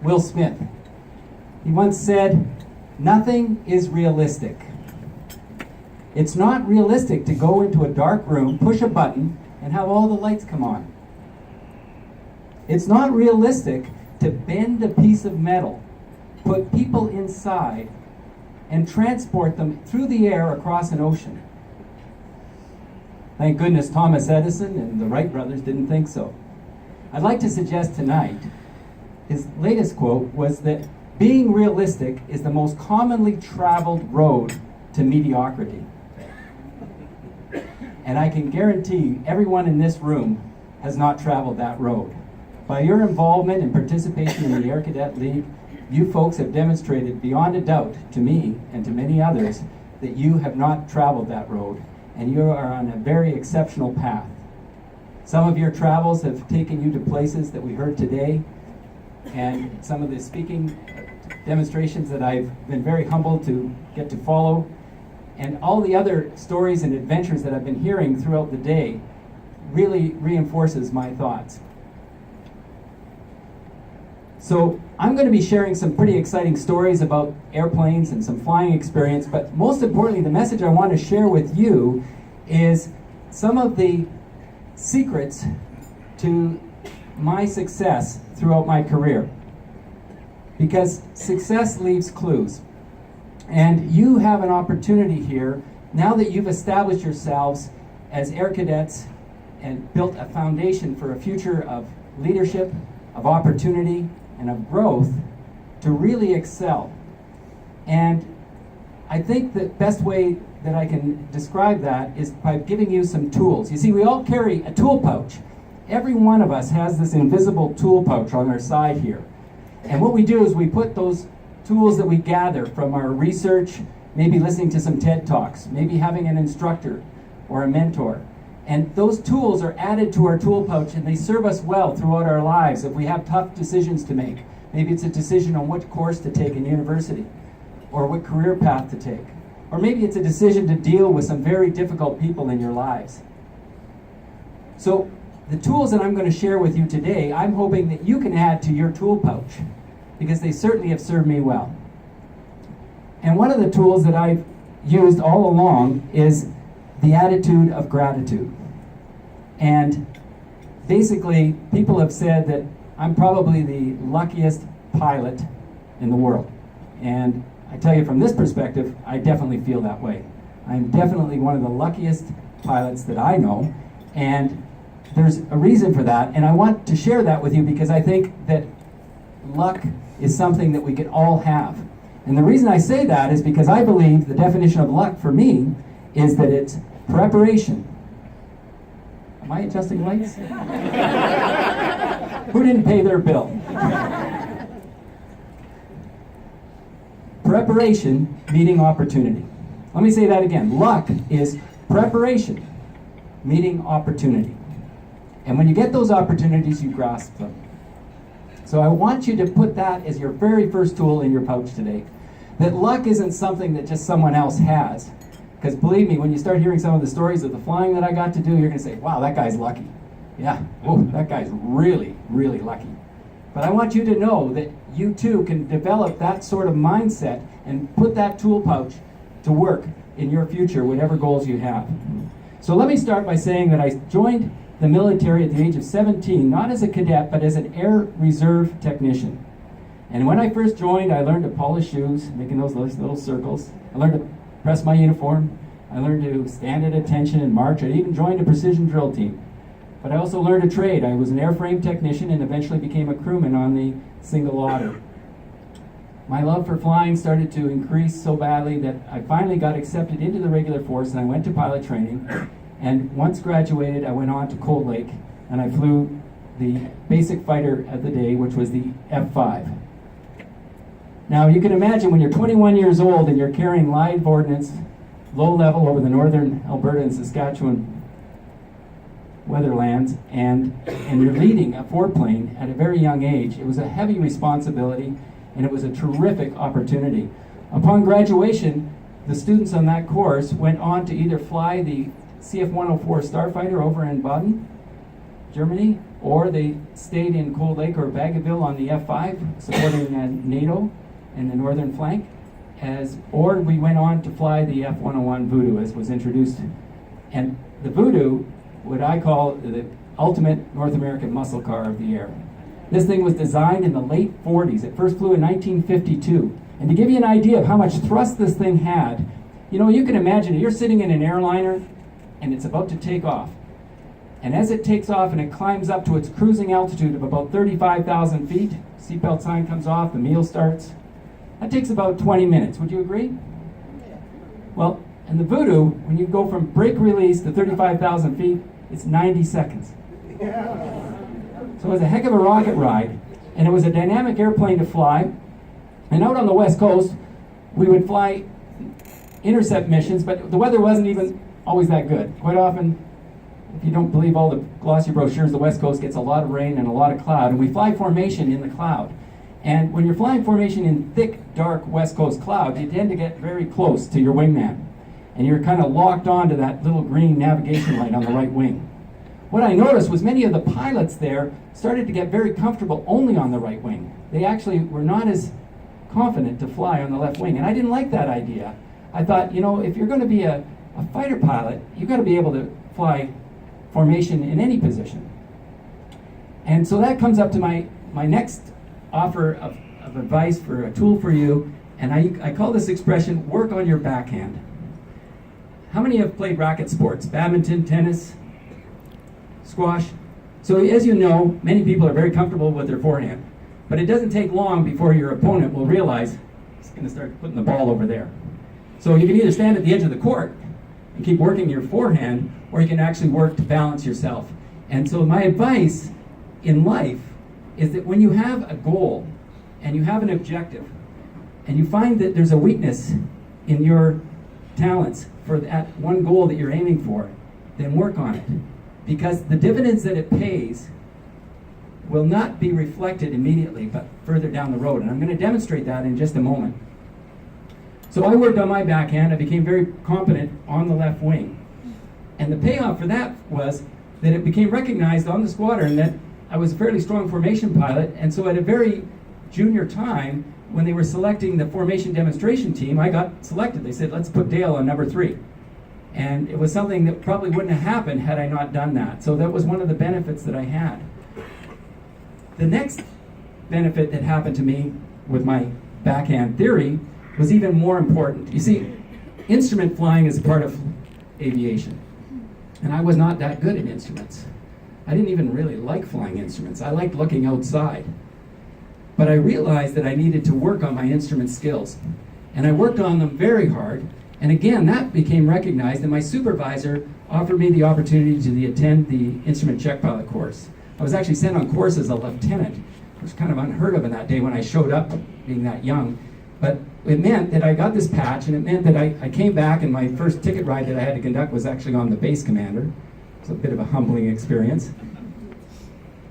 Will Smith. He once said, "Nothing is realistic." It's not realistic to go into a dark room, push a button, and have all the lights come on. It's not realistic to bend a piece of metal, put people inside, and transport them through the air across an ocean. Thank goodness Thomas Edison and the Wright brothers didn't think so. I'd like to suggest tonight, his latest quote was that being realistic is the most commonly traveled road to mediocrity. And I can guarantee everyone in this room has not traveled that road. By your involvement and participation in the Air Cadet League, you folks have demonstrated beyond a doubt to me and to many others that you have not traveled that road, and you are on a very exceptional path. Some of your travels have taken you to places that we heard today, and some of the speaking demonstrations that I've been very humbled to get to follow, and all the other stories and adventures that I've been hearing throughout the day really reinforces my thoughts. So I'm going to be sharing some pretty exciting stories about airplanes and some flying experience, but most importantly, the message I want to share with you is some of the secrets to my success throughout my career. Because success leaves clues. And you have an opportunity here, now that you've established yourselves as Air Cadets and built a foundation for a future of leadership, of opportunity, and of growth, to really excel. And I think the best way that I can describe that is by giving you some tools. You see, we all carry a tool pouch. Every one of us has this invisible tool pouch on our side here. And what we do is we put those tools that we gather from our research, maybe listening to some TED Talks, maybe having an instructor or a mentor. And those tools are added to our tool pouch, and they serve us well throughout our lives if we have tough decisions to make. Maybe it's a decision on what course to take in university, or what career path to take. Or maybe it's a decision to deal with some very difficult people in your lives. So the tools that I'm going to share with you today, I'm hoping that you can add to your tool pouch, because they certainly have served me well. And one of the tools that I've used all along is the attitude of gratitude. And basically, people have said that I'm probably the luckiest pilot in the world. And I tell you, from this perspective, I definitely feel that way. I'm definitely one of the luckiest pilots that I know, and there's a reason for that, and I want to share that with you because I think that luck is something that we can all have. And the reason I say that is because I believe the definition of luck for me is that it's preparation. Am I adjusting lights? Who didn't pay their bill? Preparation meeting opportunity. Let me say that again. Luck is preparation meeting opportunity. And when you get those opportunities, you grasp them. So I want you to put that as your very first tool in your pouch today. That luck isn't something that just someone else has. Because believe me, when you start hearing some of the stories of the flying that I got to do, you're going to say, wow, that guy's lucky. Yeah, whoa, that guy's really, really lucky. But I want you to know that you too can develop that sort of mindset and put that tool pouch to work in your future, whatever goals you have. So let me start by saying that I joined the military at the age of 17, not as a cadet, but as an Air Reserve technician. And when I first joined, I learned to polish shoes, making those little circles. I learned to press my uniform. I learned to stand at attention and march. I even joined a precision drill team. But I also learned a trade. I was an airframe technician and eventually became a crewman on the single otter. My love for flying started to increase so badly that I finally got accepted into the regular force, and I went to pilot training. And once graduated, I went on to Cold Lake, and I flew the basic fighter of the day, which was the F-5. Now, you can imagine when you're 21 years old and you're carrying live ordnance, low level over the northern Alberta and Saskatchewan weatherlands, and you're leading a foreplane at a very young age. It was a heavy responsibility, and it was a terrific opportunity. Upon graduation, the students on that course went on to either fly the CF-104 Starfighter over in Baden, Germany, or they stayed in Cold Lake or Bagotville on the F-5, supporting NATO in the northern flank, or we went on to fly the F-101 Voodoo, as was introduced. And the Voodoo, what I call the ultimate North American muscle car of the air. This thing was designed in the late 40s. It first flew in 1952. And to give you an idea of how much thrust this thing had, you can imagine you're sitting in an airliner and it's about to take off. And as it takes off and it climbs up to its cruising altitude of about 35,000 feet, seatbelt sign comes off, the meal starts. That takes about 20 minutes. Would you agree? Well, in the Voodoo, when you go from brake release to 35,000 feet, it's 90 seconds. So it was a heck of a rocket ride, and it was a dynamic airplane to fly. And out on the West Coast, we would fly intercept missions, but the weather wasn't even always that good. Quite often, if you don't believe all the glossy brochures, the West Coast gets a lot of rain and a lot of cloud, and we fly formation in the cloud. And when you're flying formation in thick, dark West Coast cloud, you tend to get very close to your wingman. And you're kind of locked onto that little green navigation light on the right wing. What I noticed was many of the pilots there started to get very comfortable only on the right wing. They actually were not as confident to fly on the left wing. And I didn't like that idea. I thought, if you're going to be a fighter pilot, you've got to be able to fly formation in any position. And so that comes up to my next offer of advice for a tool for you. And I call this expression, work on your backhand. How many have played racket sports? Badminton, tennis, squash? So as you know, many people are very comfortable with their forehand. But it doesn't take long before your opponent will realize he's going to start putting the ball over there. So you can either stand at the edge of the court and keep working your forehand, or you can actually work to balance yourself. And so my advice in life is that when you have a goal and you have an objective and you find that there's a weakness in your talents for that one goal that you're aiming for, then work on it. Because the dividends that it pays will not be reflected immediately, but further down the road. And I'm going to demonstrate that in just a moment. So I worked on my backhand. I became very competent on the left wing. And the payoff for that was that it became recognized on the squadron that I was a fairly strong formation pilot. And so at a very junior time, when they were selecting the formation demonstration team, I got selected. They said, let's put Dale on number 3. And it was something that probably wouldn't have happened had I not done that. So that was one of the benefits that I had. The next benefit that happened to me with my backhand theory was even more important. You see, instrument flying is a part of aviation. And I was not that good at instruments. I didn't even really like flying instruments. I liked looking outside. But I realized that I needed to work on my instrument skills. And I worked on them very hard. And again, that became recognized, and my supervisor offered me the opportunity to attend the instrument check pilot course. I was actually sent on course as a lieutenant, which was kind of unheard of in that day when I showed up being that young. But it meant that I got this patch, and it meant that I came back, and my first ticket ride that I had to conduct was actually on the base commander. It was a bit of a humbling experience.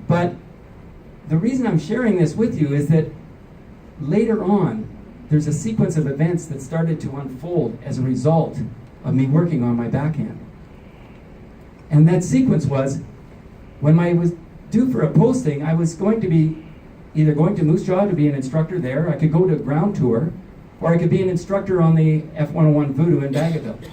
But the reason I'm sharing this with you is that later on, there's a sequence of events that started to unfold as a result of me working on my backhand. And that sequence was, when I was due for a posting, I was going to be either going to Moose Jaw to be an instructor there, I could go to a ground tour, or I could be an instructor on the F-101 Voodoo in Bagotville.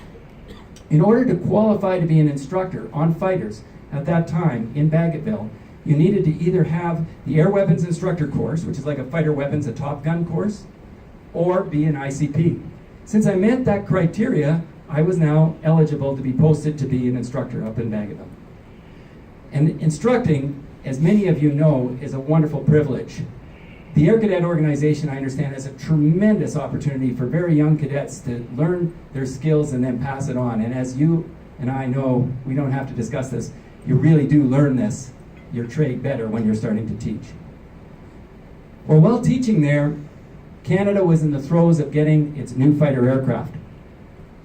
In order to qualify to be an instructor on fighters at that time in Bagotville, you needed to either have the Air Weapons Instructor course, which is like a fighter weapons, a Top Gun course, or be an ICP. Since I met that criteria, I was now eligible to be posted to be an instructor up in Bagotville. And instructing, as many of you know, is a wonderful privilege. The Air Cadet Organization, I understand, has a tremendous opportunity for very young cadets to learn their skills and then pass it on. And as you and I know, we don't have to discuss this, you really do learn this, your trade, better when you're starting to teach. Well, while teaching there, Canada was in the throes of getting its new fighter aircraft.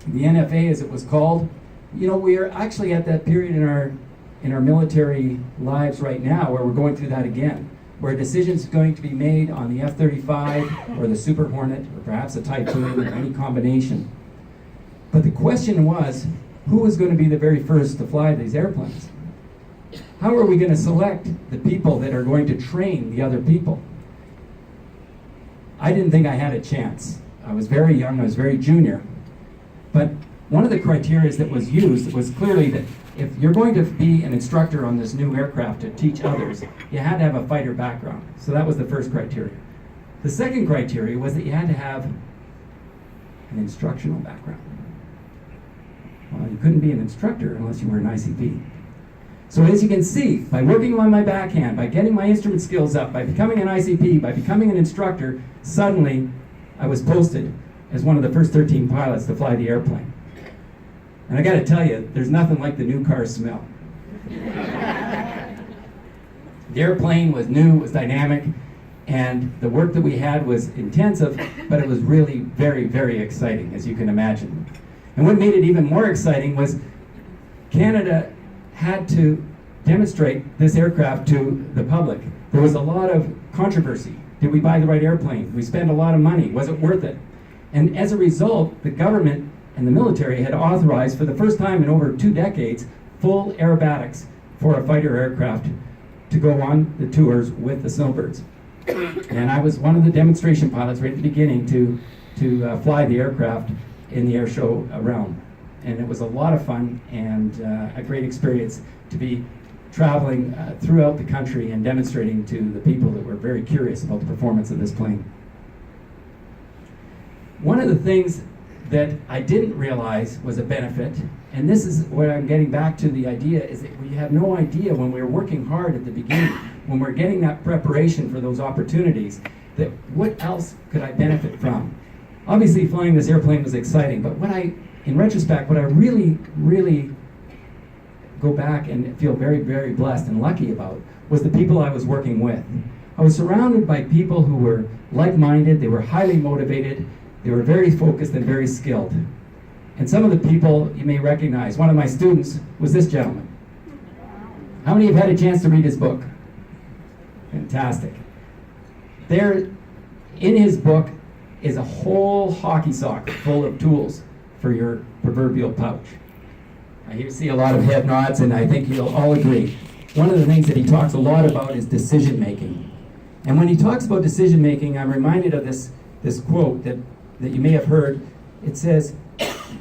The NFA, as it was called. We are actually at that period in our military lives right now where we're going through that again, where a decision is going to be made on the F-35 or the Super Hornet or perhaps a Typhoon or any combination. But the question was, who was going to be the very first to fly these airplanes? how are we going to select the people that are going to train the other people? I didn't think I had a chance. I was very young, I was very junior. But one of the criteria that was used was clearly that if you're going to be an instructor on this new aircraft to teach others, you had to have a fighter background. So that was the first criteria. The second criteria was that you had to have an instructional background. Well, you couldn't be an instructor unless you were an ICP. So as you can see, by working on my backhand, by getting my instrument skills up, by becoming an ICP, by becoming an instructor, suddenly I was posted as one of the first 13 pilots to fly the airplane. And I got to tell you, there's nothing like the new car smell. The airplane was new, it was dynamic, and the work that we had was intensive, but it was really very, very exciting, as you can imagine. And what made it even more exciting was Canada had to demonstrate this aircraft to the public. There was a lot of controversy. Did we buy the right airplane? We spent a lot of money. Was it worth it? And as a result, the government and the military had authorized, for the first time in over 2 decades, full aerobatics for a fighter aircraft to go on the tours with the Snowbirds. And I was one of the demonstration pilots right at the beginning to fly the aircraft in the air show realm. And it was a lot of fun and a great experience to be traveling throughout the country and demonstrating to the people that were very curious about the performance of this plane. One of the things that I didn't realize was a benefit, and this is where I'm getting back to the idea, is that we have no idea when we're working hard at the beginning, when we're getting that preparation for those opportunities, that what else could I benefit from? Obviously flying this airplane was exciting, but in retrospect, what I really, really go back and feel very, very blessed and lucky about was the people I was working with. I was surrounded by people who were like-minded, they were highly motivated, they were very focused and very skilled. And some of the people you may recognize. One of my students was this gentleman. How many have had a chance to read his book? Fantastic. There, in his book, is a whole hockey sock full of tools for your proverbial pouch. I see a lot of head nods, and I think you'll all agree. One of the things that he talks a lot about is decision making. And when he talks about decision making, I'm reminded of this quote that you may have heard. It says,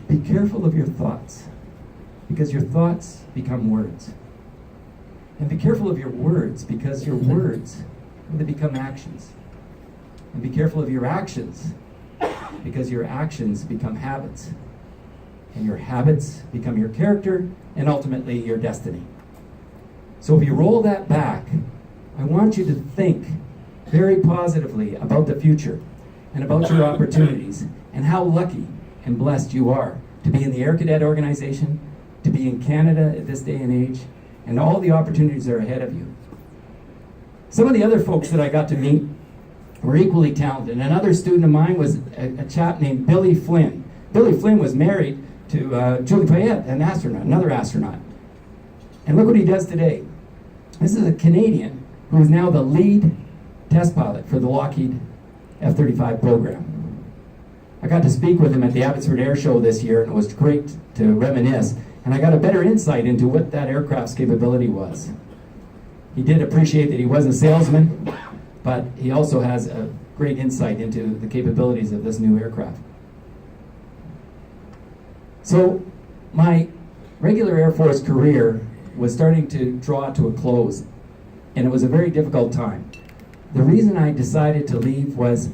"Be careful of your thoughts, because your thoughts become words. And be careful of your words, because your words they become actions. And be careful of your actions, because your actions become habits. And your habits become your character, and ultimately your destiny." So if you roll that back, I want you to think very positively about the future and about your opportunities and how lucky and blessed you are to be in the Air Cadet organization, to be in Canada at this day and age, and all the opportunities that are ahead of you. Some of the other folks that I got to meet were equally talented. Another student of mine was a chap named Billy Flynn. Billy Flynn was married to Julie Payette, an astronaut, another astronaut. And look what he does today. This is a Canadian who is now the lead test pilot for the Lockheed F-35 program. I got to speak with him at the Abbotsford Air Show this year, and it was great to reminisce. And I got a better insight into what that aircraft's capability was. He did appreciate that he was a salesman, but he also has a great insight into the capabilities of this new aircraft. So my regular Air Force career was starting to draw to a close, and it was a very difficult time. The reason I decided to leave was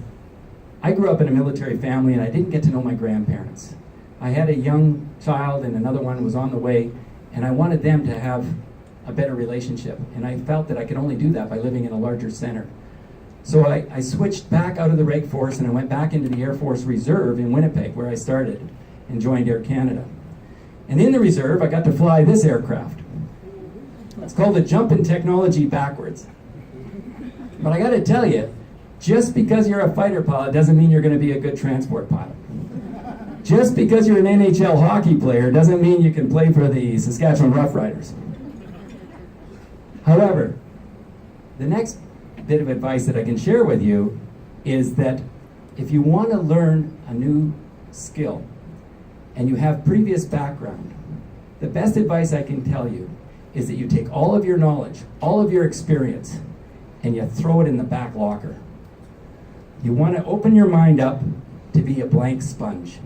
I grew up in a military family, and I didn't get to know my grandparents. I had a young child, and another one was on the way, and I wanted them to have a better relationship, and I felt that I could only do that by living in a larger center. So I switched back out of the Reg Force, and I went back into the Air Force Reserve in Winnipeg, where I started, and joined Air Canada. And in the reserve, I got to fly this aircraft. It's called the Jumpin' Technology Backwards. But I got to tell you, just because you're a fighter pilot doesn't mean you're going to be a good transport pilot. Just because you're an NHL hockey player doesn't mean you can play for the Saskatchewan Roughriders. However, the next bit of advice that I can share with you is that if you want to learn a new skill and you have previous background, the best advice I can tell you is that you take all of your knowledge, all of your experience, and you throw it in the back locker. You want to open your mind up to be a blank sponge.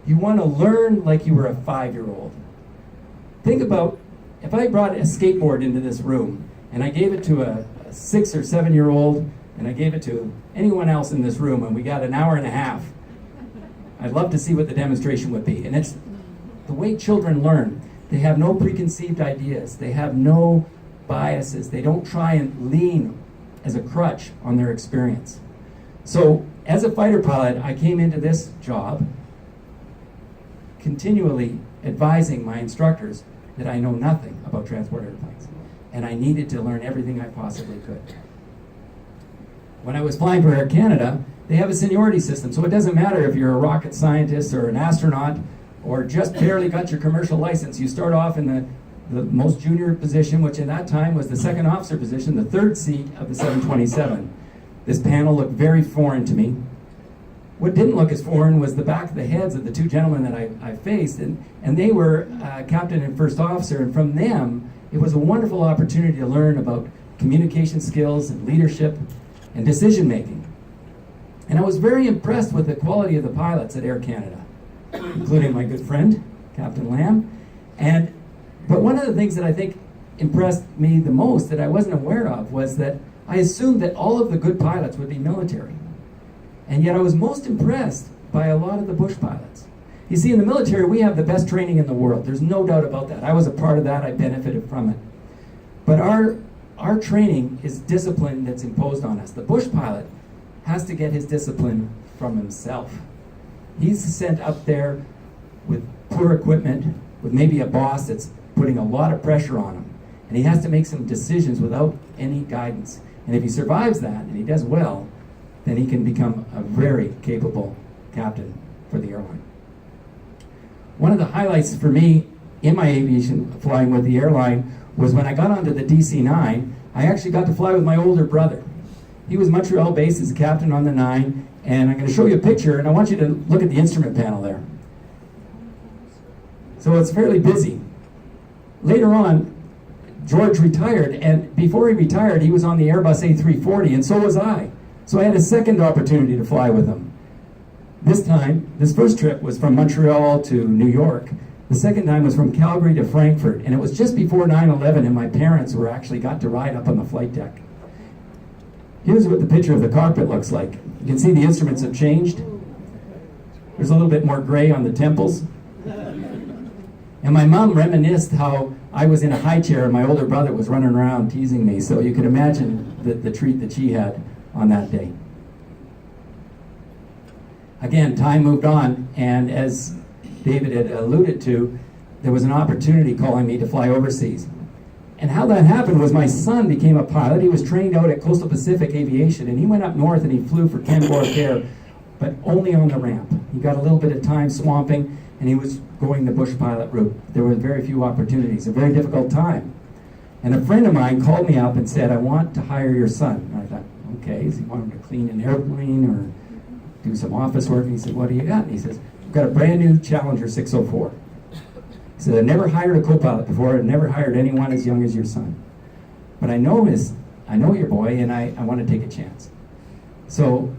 You want to learn like you were a 5-year-old. Think about if I brought a skateboard into this room and I gave it to a 6 or 7-year-old and I gave it to anyone else in this room and we got an hour and a half, I'd love to see what the demonstration would be. And it's the way children learn. They have no preconceived ideas. They have no biases. They don't try and lean as a crutch on their experience. So as a fighter pilot, I came into this job continually advising my instructors that I know nothing about transport airplanes, and I needed to learn everything I possibly could. When I was flying for Air Canada, they have a seniority system, so it doesn't matter if you're a rocket scientist or an astronaut or just barely got your commercial license. You start off in the most junior position, which at that time was the second officer position, the third seat of the 727. This panel looked very foreign to me. What didn't look as foreign was the back of the heads of the two gentlemen that I faced, and they were captain and first officer, and from them, it was a wonderful opportunity to learn about communication skills and leadership and decision making. And I was very impressed with the quality of the pilots at Air Canada, including my good friend, Captain Lamb. But one of the things that I think impressed me the most that I wasn't aware of was that I assumed that all of the good pilots would be military. And yet I was most impressed by a lot of the bush pilots. You see, in the military, we have the best training in the world. There's no doubt about that. I was a part of that. I benefited from it. But our training is discipline that's imposed on us. The bush pilot has to get his discipline from himself. He's sent up there with poor equipment, with maybe a boss that's putting a lot of pressure on him. And he has to make some decisions without any guidance. And if he survives that, and he does well, then he can become a very capable captain for the airline. One of the highlights for me in my aviation flying with the airline was when I got onto the DC-9, I actually got to fly with my older brother. He was Montreal-based as a captain on the 9, and I'm going to show you a picture, and I want you to look at the instrument panel there. So it's fairly busy. Later on, George retired, and before he retired, he was on the Airbus A340, and so was I. So I had a second opportunity to fly with him. This time, this first trip was from Montreal to New York. The second time was from Calgary to Frankfurt, and it was just before 9/11, and my parents were actually got to ride up on the flight deck. Here's what the picture of the cockpit looks like. You can see the instruments have changed. There's a little bit more gray on the temples. And my mom reminisced how I was in a high chair and my older brother was running around teasing me, so you could imagine the treat that she had on that day. Again, time moved on, and as David had alluded to, there was an opportunity calling me to fly overseas. And how that happened was my son became a pilot. He was trained out at Coastal Pacific Aviation, and he went up north and he flew for Ken Bork Air, but only on the ramp. He got a little bit of time swamping, and he was going the bush pilot route. There were very few opportunities, a very difficult time. And a friend of mine called me up and said, I want to hire your son. And I thought, okay, does he want him to clean an airplane or do some office work? And he said, what do you got? And he says, I've got a brand new Challenger 604. He said, I've never hired a co-pilot before. I've never hired anyone as young as your son. But I know your boy, and I want to take a chance. So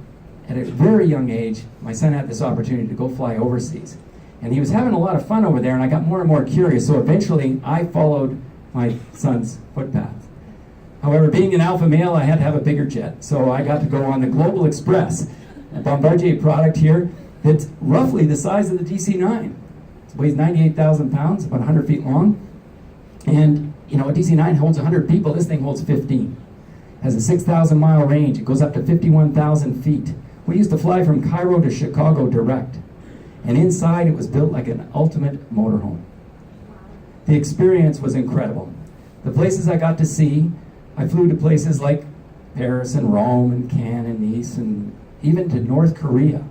at a very young age, my son had this opportunity to go fly overseas. And he was having a lot of fun over there, and I got more and more curious. So eventually, I followed my son's footpath. However, being an alpha male, I had to have a bigger jet. So I got to go on the Global Express, a Bombardier product here that's roughly the size of the DC-9. It weighs 98,000 pounds, about 100 feet long. And, you know, a DC-9 holds 100 people. This thing holds 15. It has a 6,000-mile range. It goes up to 51,000 feet. We used to fly from Cairo to Chicago direct. And inside, it was built like an ultimate motorhome. The experience was incredible. The places I got to see, I flew to places like Paris and Rome and Cannes and Nice and even to North Korea.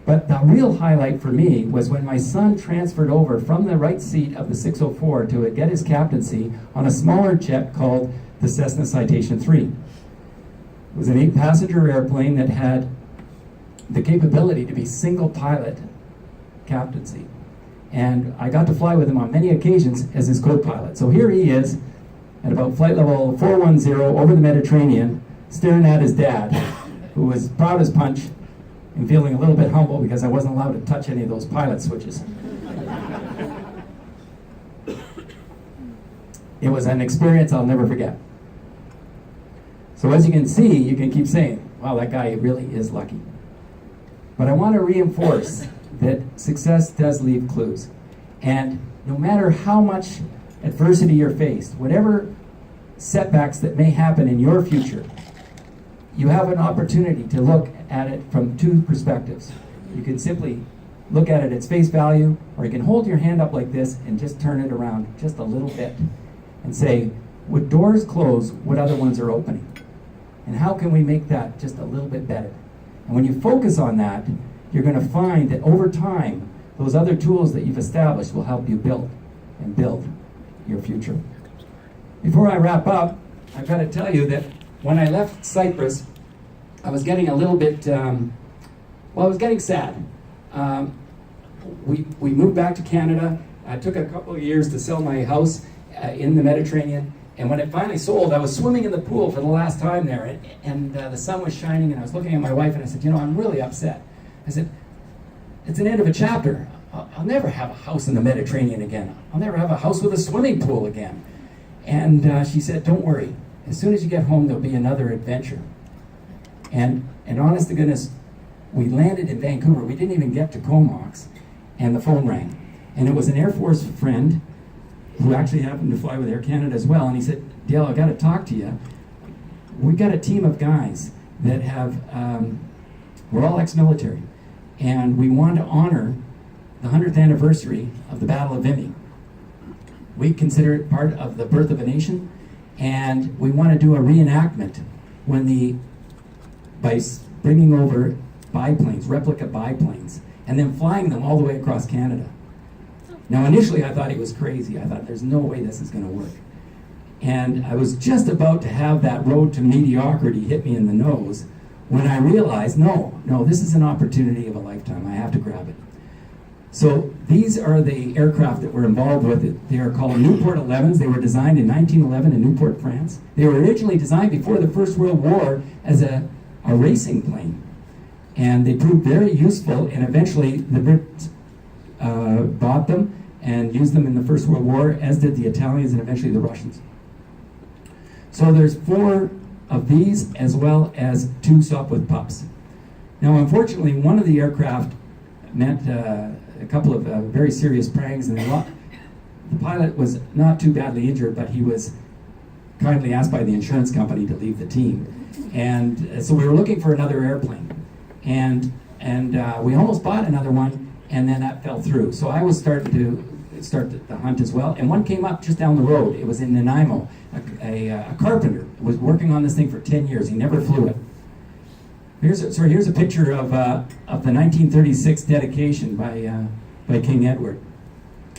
But the real highlight for me was when my son transferred over from the right seat of the 604 to get his captaincy on a smaller jet called the Cessna Citation III. It was an 8-passenger airplane that had the capability to be single pilot captaincy. And I got to fly with him on many occasions as his co-pilot. So here he is at about flight level 410 over the Mediterranean, staring at his dad, who was proud as punch and feeling a little bit humble because I wasn't allowed to touch any of those pilot switches. It was an experience I'll never forget. So as you can see, you can keep saying, wow, that guy really is lucky. But I want to reinforce that success does leave clues. And no matter how much adversity you're faced, whatever setbacks that may happen in your future, you have an opportunity to look at it from two perspectives. You can simply look at it at its face value, or you can hold your hand up like this and just turn it around just a little bit and say, would doors close, what other ones are opening? And how can we make that just a little bit better? And when you focus on that, you're going to find that over time, those other tools that you've established will help you build your future. Before I wrap up, I've got to tell you that when I left Cyprus, I was getting a little bit, I was getting sad. We moved back to Canada. It took a couple of years to sell my house in the Mediterranean. And when it finally sold, I was swimming in the pool for the last time there, and the sun was shining, and I was looking at my wife, and I said, I'm really upset. I said, it's an end of a chapter. I'll never have a house in the Mediterranean again. I'll never have a house with a swimming pool again. And she said, don't worry. As soon as you get home, there'll be another adventure. And honest to goodness, we landed in Vancouver. We didn't even get to Comox, and the phone rang. And it was an Air Force friend who actually happened to fly with Air Canada as well, and he said, Dale, I got to talk to you. We got a team of guys that have, we're all ex-military, and we want to honor the 100th anniversary of the Battle of Vimy. We consider it part of the birth of a nation, and we want to do a reenactment by bringing over biplanes, replica biplanes, and then flying them all the way across Canada. Now, initially, I thought he was crazy. I thought, there's no way this is going to work. And I was just about to have that road to mediocrity hit me in the nose when I realized, no, this is an opportunity of a lifetime. I have to grab it. So these are the aircraft that we're involved with. They are called Newport 11s. They were designed in 1911 in Newport, France. They were originally designed before the First World War as a racing plane. And they proved very useful, and eventually the Brits bought them and used them in the First World War, as did the Italians and eventually the Russians. So there's 4 of these, as well as 2 Sopwith pups. Now, unfortunately, one of the aircraft met a couple of very serious prangs, and the pilot was not too badly injured, but he was kindly asked by the insurance company to leave the team. And so we were looking for another airplane. And we almost bought another one, and then that fell through. So I was starting to start the hunt as well, and one came up just down the road. It was in Nanaimo. A carpenter was working on this thing for 10 years. He never flew it. Here's a picture of the 1936 dedication by King Edward.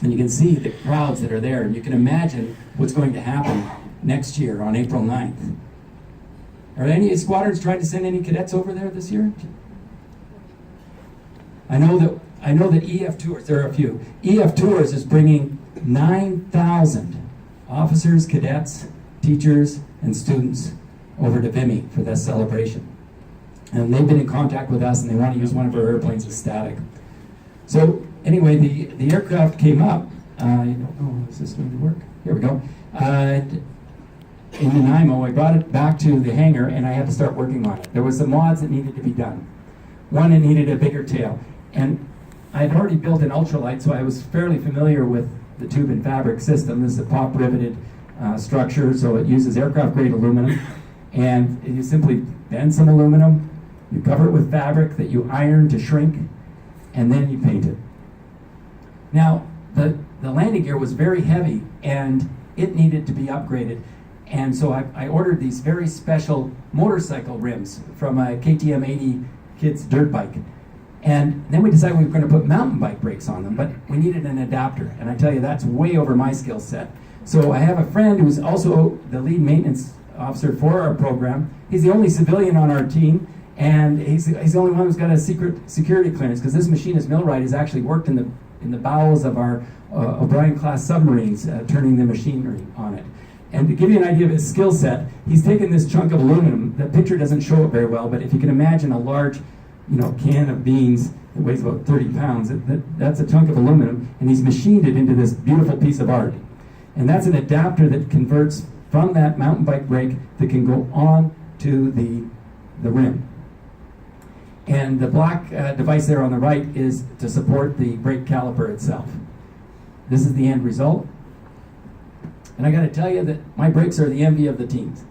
And you can see the crowds that are there, and you can imagine what's going to happen next year on April 9th. Are any squadrons trying to send any cadets over there this year? I know that EF Tours, there are a few. EF Tours is bringing 9,000 officers, cadets, teachers, and students over to Vimy for this celebration. And they've been in contact with us, and they want to use one of our airplanes as static. So anyway, the aircraft came up. I don't know, is this going to work? Here we go. In Nanaimo, I brought it back to the hangar, and I had to start working on it. There was some mods that needed to be done. One, it needed a bigger tail. And I had already built an ultralight, so I was fairly familiar with the tube and fabric system. This is a pop riveted structure, so it uses aircraft grade aluminum. And you simply bend some aluminum, you cover it with fabric that you iron to shrink, and then you paint it. Now, the landing gear was very heavy, and it needed to be upgraded. And so I ordered these very special motorcycle rims from a KTM 80 kid's dirt bike. And then we decided we were going to put mountain bike brakes on them, but we needed an adapter. And I tell you, that's way over my skill set. So I have a friend who's also the lead maintenance officer for our program. He's the only civilian on our team, and he's the only one who's got a secret security clearance, because this machinist millwright has actually worked in in the bowels of our O'Brien-class submarines, turning the machinery on it. And to give you an idea of his skill set, he's taken this chunk of aluminum. The picture doesn't show it very well, but if you can imagine a large, can of beans that weighs about 30 pounds, that's a chunk of aluminum, and he's machined it into this beautiful piece of art. And that's an adapter that converts from that mountain bike brake that can go on to the rim. And the black device there on the right is to support the brake caliper itself. This is the end result. And I got to tell you that my brakes are the envy of the teams.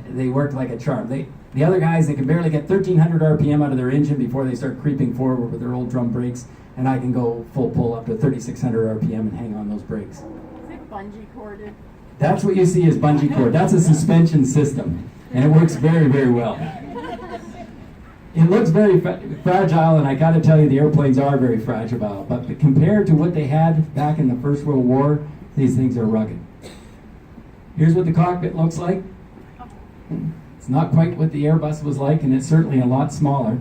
They work like a charm. The other guys, they can barely get 1,300 RPM out of their engine before they start creeping forward with their old drum brakes, and I can go full pull up to 3,600 RPM and hang on those brakes. Is it bungee corded? That's what you see as bungee cord. That's a suspension system, and it works very, very well. It looks very fragile, and I got to tell you, the airplanes are very fragile. But compared to what they had back in the First World War, these things are rugged. Here's what the cockpit looks like. It's not quite what the Airbus was like, and it's certainly a lot smaller.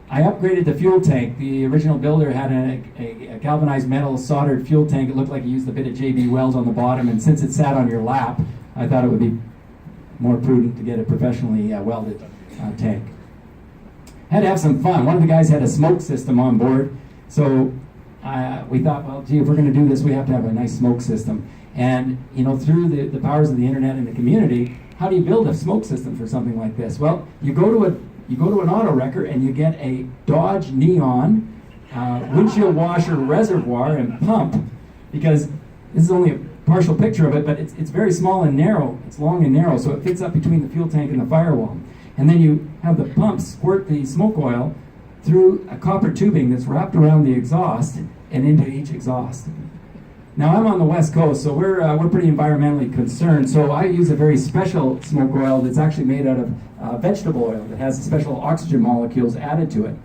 I upgraded the fuel tank. The original builder had a galvanized metal soldered fuel tank. It looked like he used a bit of JB Weld on the bottom, and since it sat on your lap, I thought it would be more prudent to get a professionally welded tank. Had to have some fun. One of the guys had a smoke system on board, so we thought, well, gee, if we're going to do this, we have to have a nice smoke system. And through the powers of the internet and the community, how do you build a smoke system for something like this? Well, you go to an auto wrecker and you get a Dodge Neon windshield washer reservoir and pump, because this is only a partial picture of it, but it's very small and narrow. It's long and narrow, so it fits up between the fuel tank and the firewall. And then you have the pump squirt the smoke oil through a copper tubing that's wrapped around the exhaust and into each exhaust. Now, I'm on the West Coast, so we're pretty environmentally concerned, so I use a very special smoke oil that's actually made out of vegetable oil that has special oxygen molecules added to it.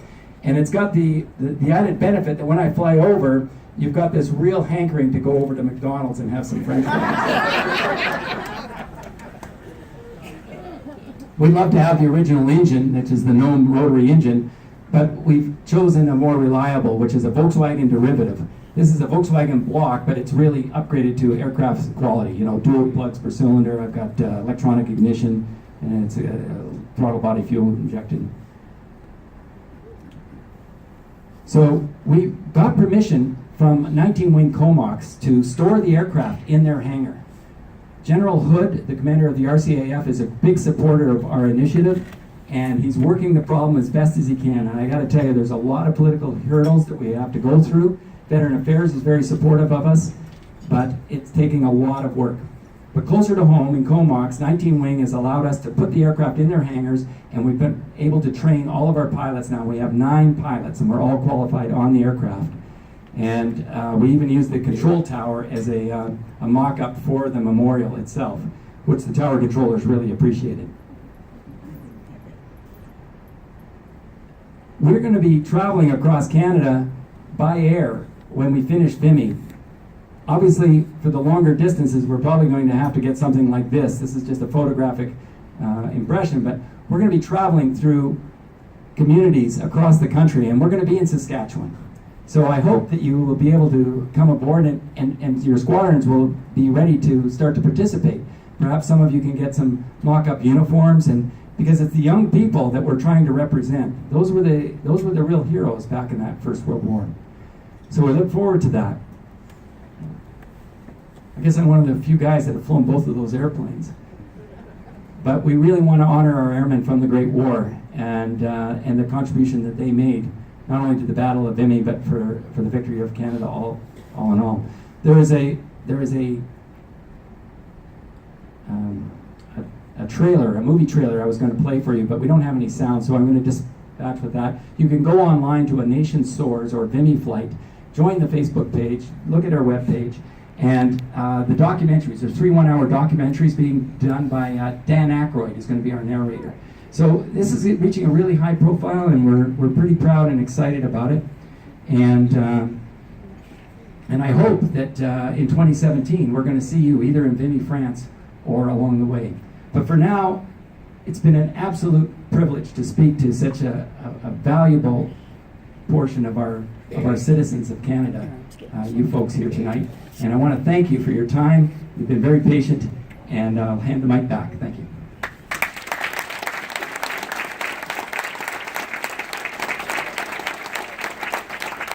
And it's got the added benefit that when I fly over, you've got this real hankering to go over to McDonald's and have some French fries. We'd love to have the original engine, which is the Gnome rotary engine, but we've chosen a more reliable, which is a Volkswagen derivative. This is a Volkswagen block, but it's really upgraded to aircraft quality. Dual plugs per cylinder. I've got electronic ignition, and it's throttle body fuel injected. So we got permission from 19 Wing Comox to store the aircraft in their hangar. General Hood, the commander of the RCAF, is a big supporter of our initiative, and he's working the problem as best as he can. And I got to tell you, there's a lot of political hurdles that we have to go through. Veteran Affairs is very supportive of us, but it's taking a lot of work. But closer to home, in Comox, 19 Wing has allowed us to put the aircraft in their hangars, and we've been able to train all of our pilots now. We have 9 pilots, and we're all qualified on the aircraft. And we even use the control tower as a mock-up for the memorial itself, which the tower controllers really appreciated. We're going to be traveling across Canada by air when we finish Vimy. Obviously, for the longer distances, we're probably going to have to get something like this. This is just a photographic impression, but we're going to be traveling through communities across the country, and we're going to be in Saskatchewan. So I hope that you will be able to come aboard and your squadrons will be ready to start to participate. Perhaps some of you can get some mock-up uniforms, and because it's the young people that we're trying to represent. Those were the real heroes back in that First World War. So we look forward to that. I guess I'm one of the few guys that have flown both of those airplanes. But we really want to honor our airmen from the Great War and the contribution that they made, not only to the Battle of Vimy, but for the victory of Canada all in all. There is a trailer, a movie trailer I was going to play for you, but we don't have any sound, so I'm going to dispatch with that. You can go online to A Nation Soars or Vimy Flight, join the Facebook page, look at our webpage, and the documentaries. There's 3 one-hour documentaries being done by Dan Aykroyd, who's going to be our narrator. So this is reaching a really high profile, and we're pretty proud and excited about it. And I hope that in 2017 we're going to see you either in Vimy, France, or along the way. But for now, it's been an absolute privilege to speak to such a valuable portion of our of our citizens of Canada, you folks here tonight. And I want to thank you for your time. You've been very patient, and I'll hand the mic back. Thank you.